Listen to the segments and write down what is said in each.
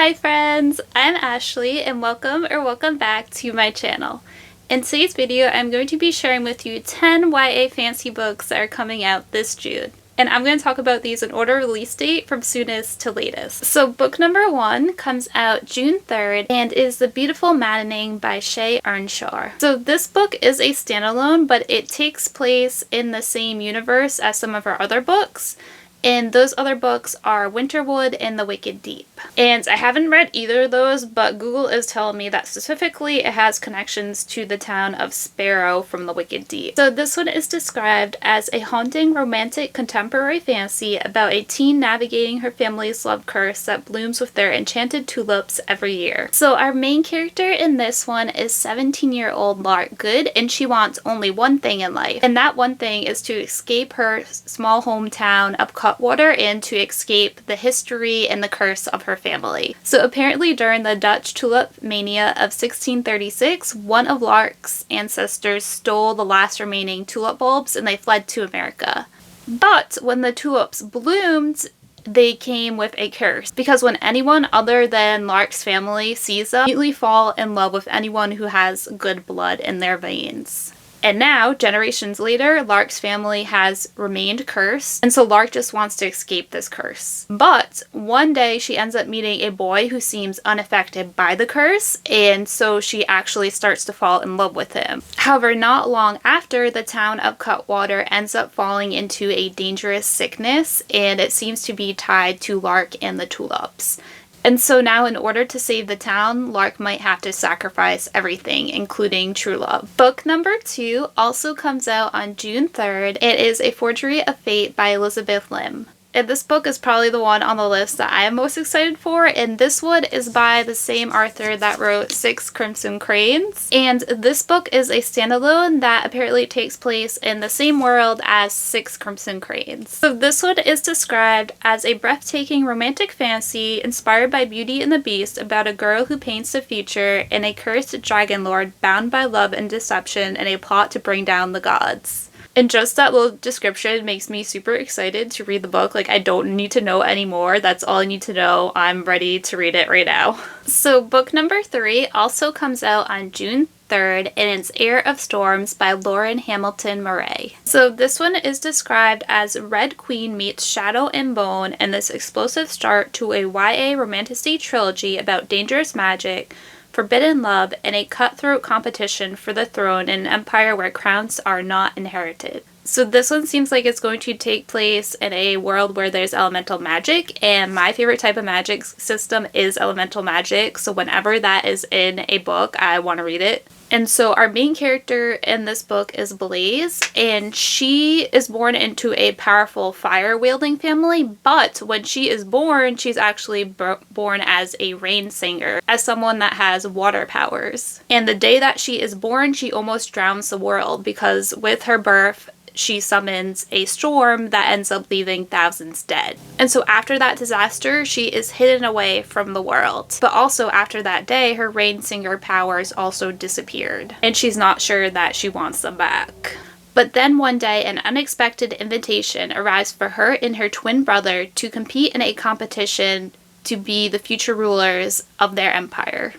Hi friends, I'm Ashley and welcome back to my channel. In today's video, I'm going to be sharing with you 10 YA fantasy books that are coming out this June. And I'm going to talk about these in order of release date from soonest to latest. So book number 1 comes out June 3rd and is The Beautiful Maddening by Shea Ernshaw. So this book is a standalone, but it takes place in the same universe as some of her other books. And those other books are Winterwood and The Wicked Deep. And I haven't read either of those, but Google is telling me that specifically it has connections to the town of Sparrow from The Wicked Deep. So this one is described as a haunting romantic contemporary fantasy about a teen navigating her family's love curse that blooms with their enchanted tulips every year. So our main character in this one is 17-year-old Larkgood, and she wants only one thing in life. And that one thing is to escape her small hometown of Cutwater and to escape the history and the curse of her family. So apparently during the Dutch tulip mania of 1636, one of Lark's ancestors stole the last remaining tulip bulbs and they fled to America. But when the tulips bloomed, they came with a curse, because when anyone other than Lark's family sees them, they immediately fall in love with anyone who has good blood in their veins. And now, generations later, Lark's family has remained cursed, and so Lark just wants to escape this curse. But one day she ends up meeting a boy who seems unaffected by the curse, and so she actually starts to fall in love with him. However, not long after, the town of Cutwater ends up falling into a dangerous sickness, and it seems to be tied to Lark and the tulips. And so now, in order to save the town, Lark might have to sacrifice everything, including true love. Book number 2 also comes out on June 3rd. It is A Forgery of Fate by Elizabeth Lim. And this book is probably the one on the list that I am most excited for, and this one is by the same author that wrote Six Crimson Cranes. And this book is a standalone that apparently takes place in the same world as Six Crimson Cranes. So this one is described as a breathtaking romantic fantasy inspired by Beauty and the Beast about a girl who paints the future and a cursed dragon lord bound by love and deception in a plot to bring down the gods. And just that little description makes me super excited to read the book. Like, I don't need to know anymore. That's all I need to know. I'm ready to read it right now. So book number 3 also comes out on June 3rd, and it's Heir of Storms by Lauryn Hamilton Murray. So this one is described as Red Queen meets Shadow and Bone in this explosive start to a YA romantasy trilogy about dangerous magic, forbidden love, and a cutthroat competition for the throne in an empire where crowns are not inherited. So this one seems like it's going to take place in a world where there's elemental magic, and my favorite type of magic system is elemental magic, so whenever that is in a book, I want to read it. And so our main character in this book is Blaze, and she is born into a powerful fire-wielding family, but when she is born, she's actually born as a rain singer, as someone that has water powers. And the day that she is born, she almost drowns the world, because with her birth, she summons a storm that ends up leaving thousands dead. And so after that disaster, she is hidden away from the world. But also after that day, her rain singer powers also disappeared, and she's not sure that she wants them back. But then one day, an unexpected invitation arrives for her and her twin brother to compete in a competition to be the future rulers of their empire.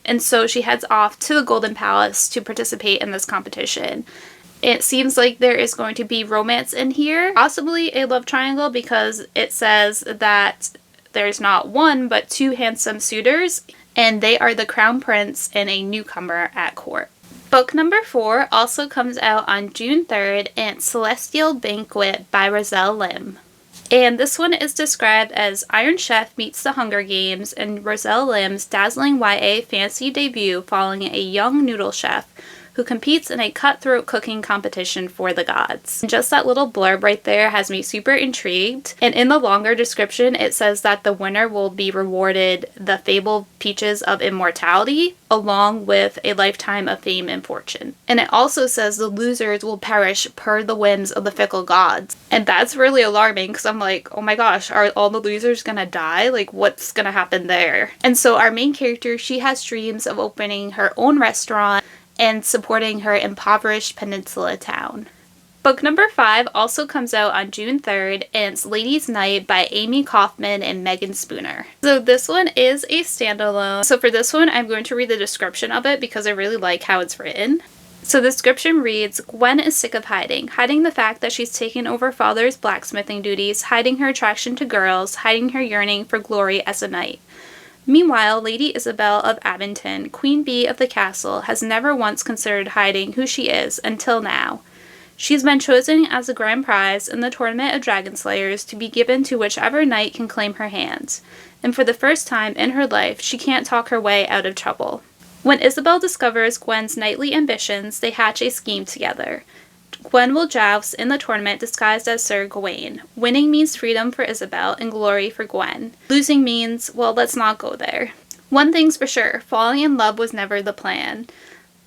And so she heads off to the Golden Palace to participate in this competition. It seems like there is going to be romance in here, possibly a love triangle, because it says that there's not one but 2 handsome suitors, and they are the crown prince and a newcomer at court. Book number 4 also comes out on June 3rd, and it's Celestial Banquet by Roselle Lim. And this one is described as Iron Chef meets the Hunger Games and Roselle Lim's dazzling YA fantasy debut following a young noodle chef who competes in a cutthroat cooking competition for the gods. And just that little blurb right there has me super intrigued. And in the longer description, it says that the winner will be rewarded the fabled peaches of immortality, along with a lifetime of fame and fortune. And it also says the losers will perish per the whims of the fickle gods. And that's really alarming, because I'm like, oh my gosh, are all the losers gonna die? Like, what's gonna happen there? And so our main character, she has dreams of opening her own restaurant and supporting her impoverished peninsula town. Book number 5 also comes out on June 3rd, and it's Ladies' Night by Amie Kaufman and Meagan Spooner. So this one is a standalone. So for this one, I'm going to read the description of it because I really like how it's written. So the description reads, Gwen is sick of hiding the fact that she's taken over father's blacksmithing duties, hiding her attraction to girls, hiding her yearning for glory as a knight. Meanwhile, Lady Isabel of Abington, Queen Bee of the castle, has never once considered hiding who she is until now. She's been chosen as a grand prize in the tournament of dragon slayers to be given to whichever knight can claim her hand. And for the first time in her life, she can't talk her way out of trouble. When Isabel discovers Gwen's knightly ambitions, they hatch a scheme together. Gwen will joust in the tournament disguised as Sir Gawain. Winning means freedom for Isabel and glory for Gwen. Losing means, well, let's not go there. One thing's for sure, falling in love was never the plan.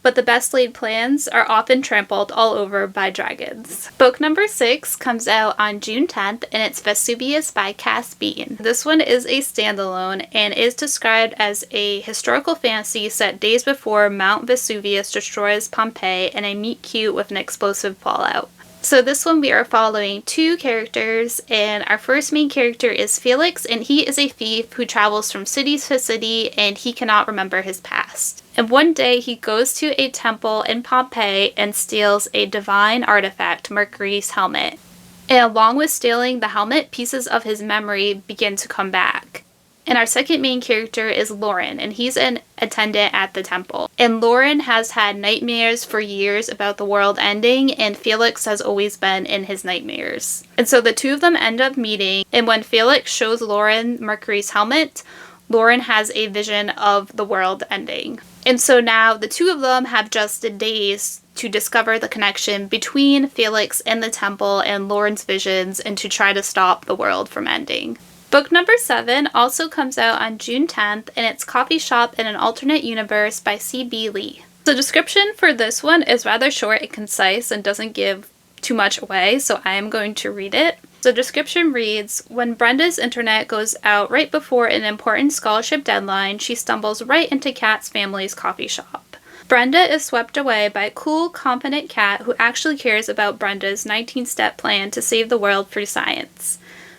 But the best laid plans are often trampled all over by dragons. Book number 6 comes out on June 10th, and it's Vesuvius by Biehn. This one is a standalone and is described as a historical fantasy set days before Mount Vesuvius destroys Pompeii and a meet cute with an explosive fallout. So this one we are following 2 characters, and our first main character is Felix, and he is a thief who travels from city to city and he cannot remember his past. And one day he goes to a temple in Pompeii and steals a divine artifact, Mercury's helmet. And along with stealing the helmet, pieces of his memory begin to come back. And our second main character is Lauryn, and he's an attendant at the temple. And Lauryn has had nightmares for years about the world ending, and Felix has always been in his nightmares. And so the two of them end up meeting, and when Felix shows Lauryn Mercury's helmet, Lauryn has a vision of the world ending. And so now the two of them have just days to discover the connection between Felix and the temple and Lauryn's visions and to try to stop the world from ending. Book number 7 also comes out on June 10th, and it's Coffeeshop in an Alternate Universe by C.B. Lee. The description for this one is rather short and concise and doesn't give too much away, so I am going to read it. The description reads, When Brenda's internet goes out right before an important scholarship deadline, she stumbles right into Kat's family's coffee shop. Brenda is swept away by a cool, confident Kat who actually cares about Brenda's 19-step plan to save the world through science.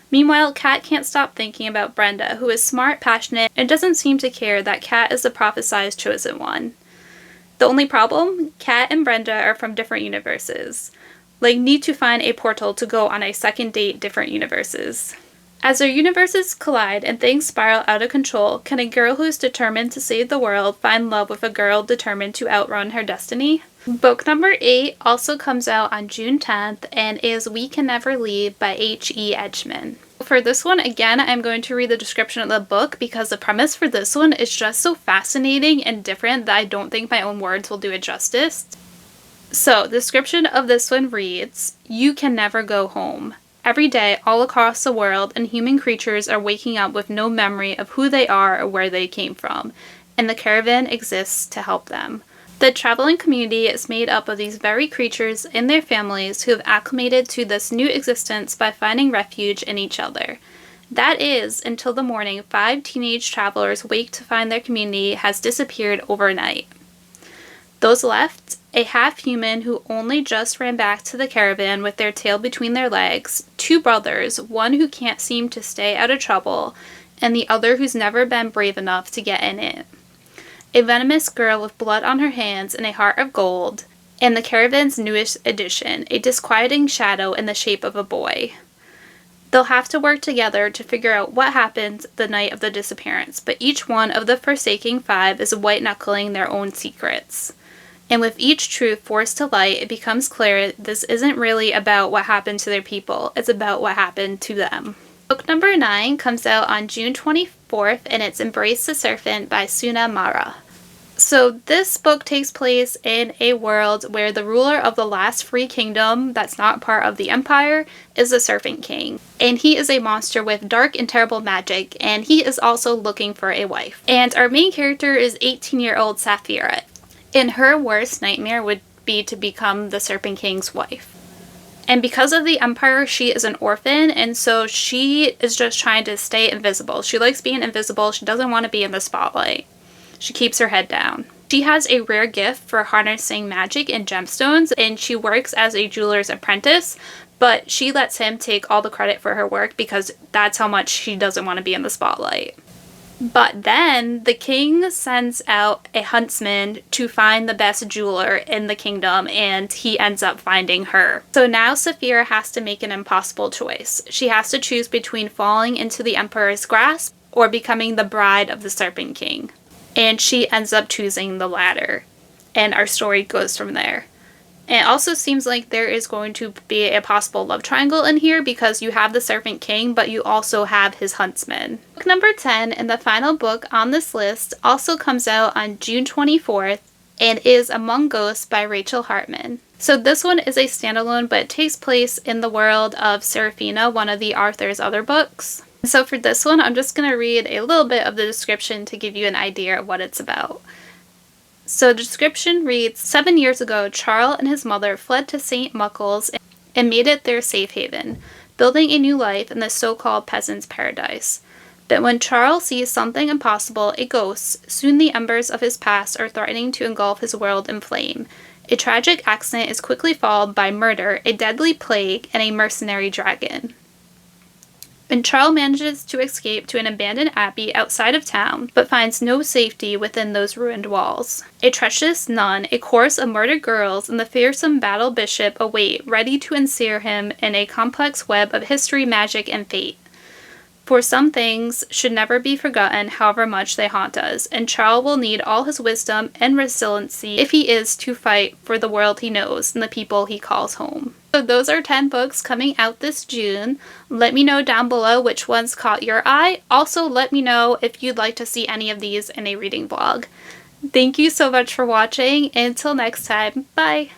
Meanwhile, Kat can't stop thinking about Brenda, who is smart, passionate, and doesn't seem to care that Kat is the prophesized chosen one. The only problem? Kat and Brenda are from different universes. Like, need to find a portal to go on a second date different universes. As their universes collide and things spiral out of control, can a girl who is determined to save the world find love with a girl determined to outrun her destiny? Book number 8 also comes out on June 10th and is We Can Never Leave by H.E. Edgmon. For this one, again, I'm going to read the description of the book because the premise for this one is just so fascinating and different that I don't think my own words will do it justice. So, the description of this one reads, You can never go home. Every day, all across the world, and human creatures are waking up with no memory of who they are or where they came from, and the caravan exists to help them. The traveling community is made up of these very creatures and their families who have acclimated to this new existence by finding refuge in each other. That is, until the morning 5 teenage travelers wake to find their community has disappeared overnight. Those left, a half-human who only just ran back to the caravan with their tail between their legs, 2 brothers, one who can't seem to stay out of trouble, and the other who's never been brave enough to get in it. A venomous girl with blood on her hands and a heart of gold, and the caravan's newest addition, a disquieting shadow in the shape of a boy. They'll have to work together to figure out what happened the night of the disappearance, but each one of the forsaking 5 is white-knuckling their own secrets. And with each truth forced to light, it becomes clear this isn't really about what happened to their people, it's about what happened to them. Book number 9 comes out on June 24th, and it's Embrace the Serpent by Sunya. So this book takes place in a world where the ruler of the last free kingdom that's not part of the empire is the Serpent King. And he is a monster with dark and terrible magic, and he is also looking for a wife. And our main character is 18-year-old Sapphira. And her worst nightmare would be to become the Serpent King's wife. And because of the empire, she is an orphan, and so she is just trying to stay invisible. She likes being invisible. She doesn't want to be in the spotlight. She keeps her head down. She has a rare gift for harnessing magic and gemstones, and she works as a jeweler's apprentice, but she lets him take all the credit for her work because that's how much she doesn't want to be in the spotlight. But then the king sends out a huntsman to find the best jeweler in the kingdom, and he ends up finding her. So now Saphira has to make an impossible choice. She has to choose between falling into the Emperor's grasp or becoming the bride of the Serpent King. And she ends up choosing the latter. And our story goes from there. And it also seems like there is going to be a possible love triangle in here because you have the Serpent King, but you also have his huntsman. Book number 10 and the final book on this list also comes out on June 24th and is Among Ghosts by Rachel Hartman. So this one is a standalone, but it takes place in the world of Seraphina, one of the Arthur's other books. So for this one, I'm just going to read a little bit of the description to give you an idea of what it's about. So the description reads, 7 years ago, Charles and his mother fled to St. Muckles and made it their safe haven, building a new life in the so-called peasant's paradise. But when Charles sees something impossible, a ghost, soon the embers of his past are threatening to engulf his world in flame. A tragic accident is quickly followed by murder, a deadly plague, and a mercenary dragon. And Charles manages to escape to an abandoned abbey outside of town, but finds no safety within those ruined walls. A treacherous nun, a chorus of murdered girls, and the fearsome battle bishop await, ready to ensnare him in a complex web of history, magic, and fate. For some things should never be forgotten, however much they haunt us, and Charles will need all his wisdom and resiliency if he is to fight for the world he knows and the people he calls home. So those are 10 books coming out this June. Let me know down below which ones caught your eye. Also, let me know if you'd like to see any of these in a reading vlog. Thank you so much for watching. Until next time, bye!